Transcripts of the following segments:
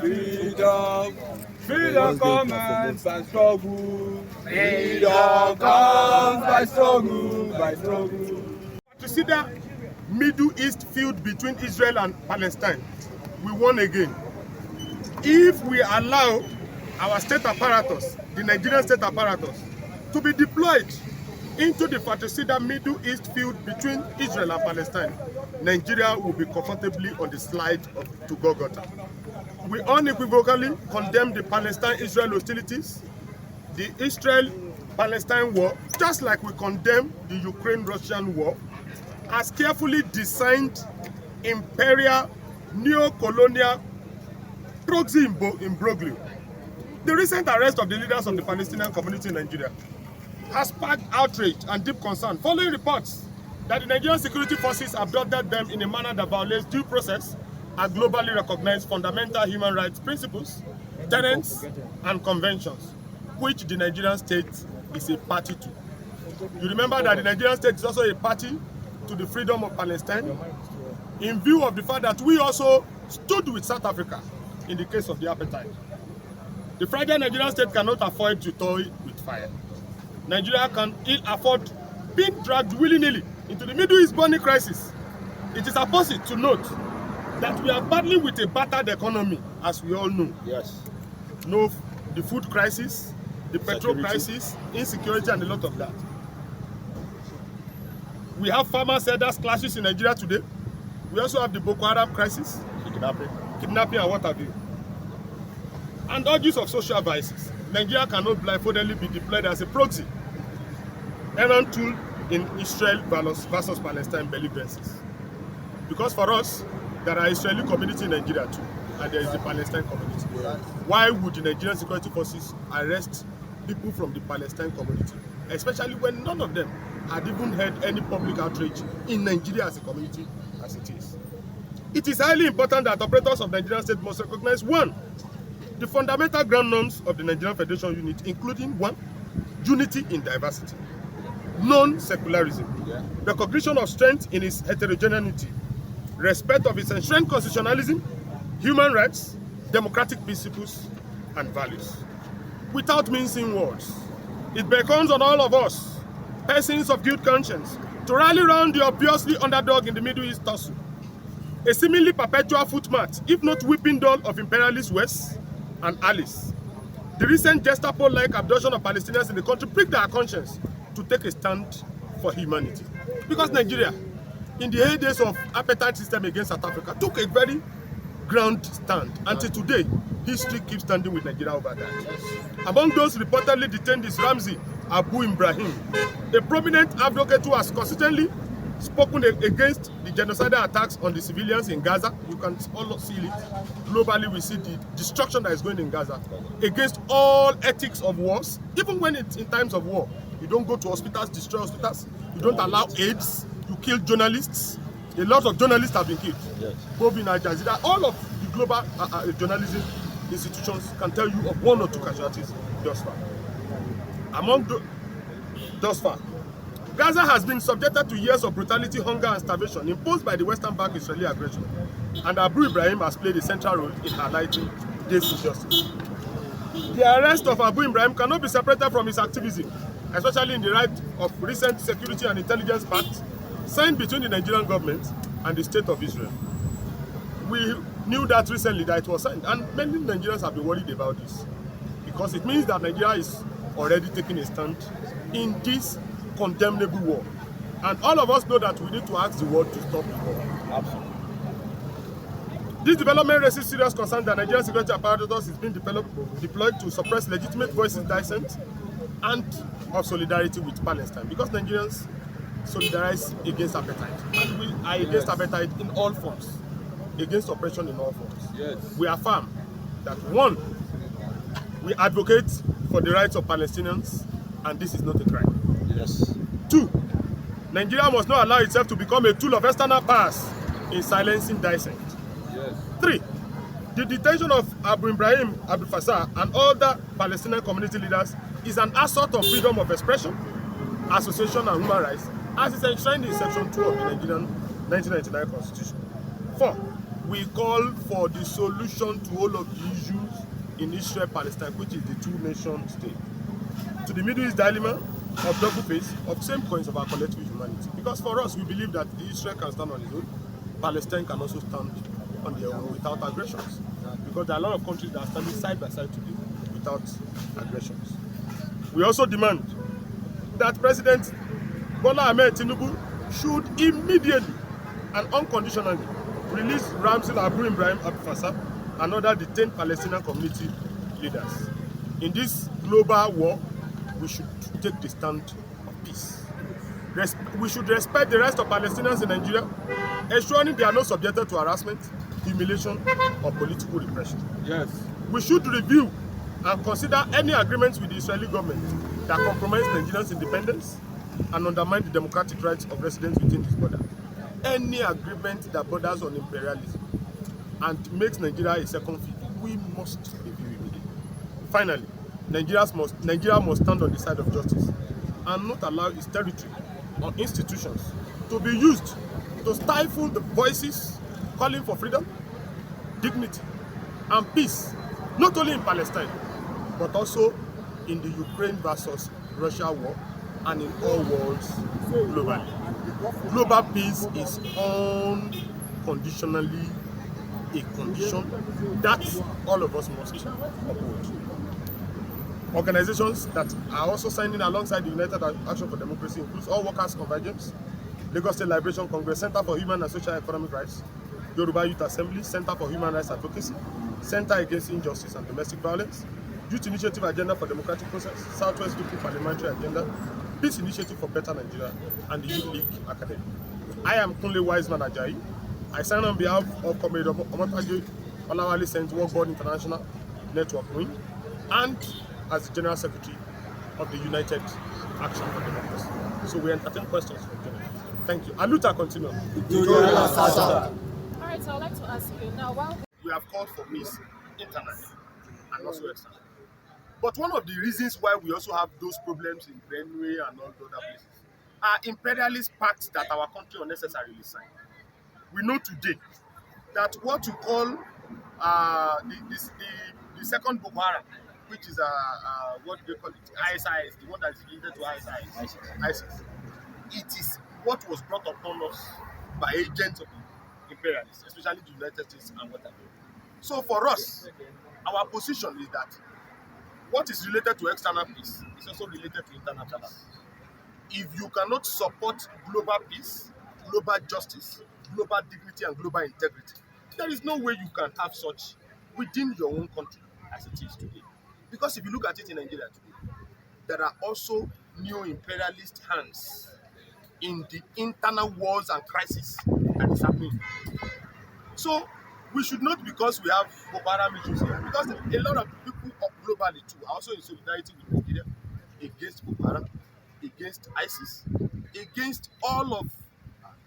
Freedom, freedom comes by struggle. Freedom comes by struggle, by struggle. To see that Middle East feud between Israel and Palestine, we won again. If we allow our state apparatus, the Nigerian state apparatus, to be deployed into the fratricida Middle East feud between Israel and Palestine, Nigeria will be comfortably on the slide to Golgotha. We unequivocally condemn the Palestine-Israel hostilities, the Israel-Palestine war, just like we condemn the Ukraine-Russian war, as carefully designed imperial neo-colonial proxy imbroglio. The recent arrest of the leaders of the Palestinian community in Nigeria has sparked outrage and deep concern following reports that the Nigerian security forces abducted them in a manner that violates due process and globally recognized fundamental human rights principles, tenets, and conventions, which the Nigerian state is a party to. You remember that the Nigerian state is also a party to the freedom of Palestine, in view of the fact that we also stood with South Africa in the case of the apartheid. The fragile Nigerian state cannot afford to toy with fire. Nigeria can ill afford being dragged willy-nilly into the Middle East burning crisis. It is apposite to note that we are battling with a battered economy, as we all know. Yes. No, the food crisis, the petrol crisis, insecurity, and a lot of that. We have farmers-elders clashes in Nigeria today. We also have the Boko Haram crisis, kidnapping and what have you. And all use of social vices. Nigeria cannot blindfoldedly be deployed as a proxy, errand tool in Israel versus Palestine belligerencies. Because for us, there are Israeli community in Nigeria too, and there is the Palestine community. Why would the Nigerian security forces arrest people from the Palestine community, especially when none of them had even had any public outrage in Nigeria as a community as it is? It is highly important that operators of Nigerian state must recognize, one, the fundamental ground norms of the Nigerian Federation Unit, including one, unity in diversity, non-secularism, recognition of strength in its heterogeneity, respect of its enshrined constitutionalism, human rights, democratic principles, and values. Without mincing words, it beckons on all of us, persons of good conscience, to rally round the obviously underdog in the Middle East tussle, a seemingly perpetual footmat, if not whipping doll of imperialist West and allies. The recent Gestapo-like abduction of Palestinians in the country pricked our conscience to take a stand for humanity. Because Nigeria, in the heydays of apartheid system against South Africa, took a very ground stand. Until today, history keeps standing with Nigeria over that. Among those reportedly detained is Ramzi Abu Ibrahim, a prominent advocate who has consistently spoken against the genocidal attacks on the civilians in Gaza. You can all see it. Globally, we see the destruction that is going in Gaza. Against all ethics of wars, even when it's in times of war. You don't go to hospitals, destroy hospitals. You don't allow AIDS. You kill journalists. A lot of journalists have been killed. Yes. Both in Al Jazeera, all of the global journalism institutions can tell you of one or two casualties thus far. Thus far, Gaza has been subjected to years of brutality, hunger, and starvation imposed by the Western backed Israeli aggression, and Abu Ibrahim has played a central role in highlighting this injustice. The arrest of Abu Ibrahim cannot be separated from his activism, especially in the light of recent security and intelligence pact signed between the Nigerian government and the State of Israel. We knew that recently that it was signed, and many Nigerians have been worried about this, because it means that Nigeria is already taking a stand in this condemnable war. And all of us know that we need to ask the world to stop the war. Absolutely. This development raises serious concern that Nigerian security apparatus is being deployed to suppress legitimate voices, dissent, and of solidarity with Palestine, because Nigerians solidarize against apartheid, and we are against apartheid in all forms, against oppression in all forms. Yes. We affirm that, one, we advocate for the rights of Palestinians, and this is not a crime. Yes. Two, Nigeria must not allow itself to become a tool of external powers in silencing dissent. Yes. Three, the detention of Abu Ibrahim Abdul Fattah and other Palestinian community leaders is an assault on freedom of expression, association, and human rights, as is enshrined in Section 2 of the Nigerian 1999 Constitution. 4, we call for the solution to all of the issues in Israel-Palestine, which is the two-nation state. To the Middle East dilemma of double face, of same coins of our collective humanity. Because for us, we believe that Israel can stand on its own, Palestine can also stand on their own without aggressions. Because there are a lot of countries that are standing side by side today without aggressions. We also demand that President Bola Ahmed Tinubu should immediately and unconditionally release Ramsil Abu Ibrahim Abdel and other detained Palestinian community leaders. In this global war, we should take the stand of peace. We should respect the rest of Palestinians in Nigeria, ensuring they are not subjected to harassment, humiliation, or political repression. Yes. We should review and consider any agreements with the Israeli government that compromise Nigerians' independence and undermine the democratic rights of residents within this border. Any agreement that borders on imperialism and makes Nigeria a second field, we must review immediately. Finally, Nigeria must stand on the side of justice and not allow its territory or institutions to be used to stifle the voices calling for freedom, dignity, and peace, not only in Palestine, but also in the Ukraine versus Russia war and in all worlds globally. Global peace is unconditionally a condition that all of us must uphold. Organizations that are also signing alongside the United Action for Democracy includes All Workers Convergence, Lagos State Liberation Congress, Center for Human and Social Economic Rights, Yoruba Youth Assembly, Center for Human Rights Advocacy, Center Against Injustice and Domestic Violence, Youth Initiative Agenda for Democratic Process, Southwest Local Parliamentary Agenda, Peace Initiative for Better Nigeria, and the Youth League Academy. I am Kunle Wiseman Ajayi. I sign on behalf of Comrade Omotaje Olawale Saint World Board International Network Wing and as the General Secretary of the United Action for Democracy. So we entertain questions from General. Thank you. Aluta continue. All right, so I'd like to ask you now, while We have called for peace internally and also externally. But one of the reasons why we also have those problems in Benue and all the other places are imperialist pacts that our country unnecessarily signed. We know today that what you call the second Boko Haram, which is what do they call it? ISIS, the one that is related to ISIS. It is what was brought upon us by agents of the imperialists, especially the United States and whatever. So for us, our position is that what is related to external peace is also related to internal peace. If you cannot support global peace, global justice, global dignity, and global integrity, there is no way you can have such within your own country as it is today. Because if you look at it in Nigeria today, there are also neo-imperialist hands in the internal wars and crises that is happening. So we should not, because we have Boko Haram issues here, because a lot of people globally too are also in solidarity with Nigeria against Boko Haram, against ISIS, against all of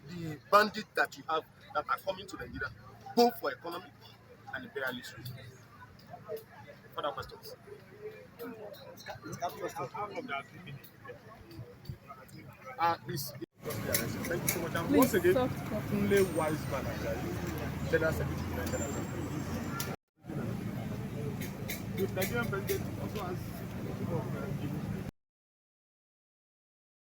the bandits that you have that are coming to Nigeria, both for economic and imperialist reasons. Further questions? Thank you so much. And once again, Kunle Wiseman Ajayi, General Secretary of the United Nations. The Nigerian president also has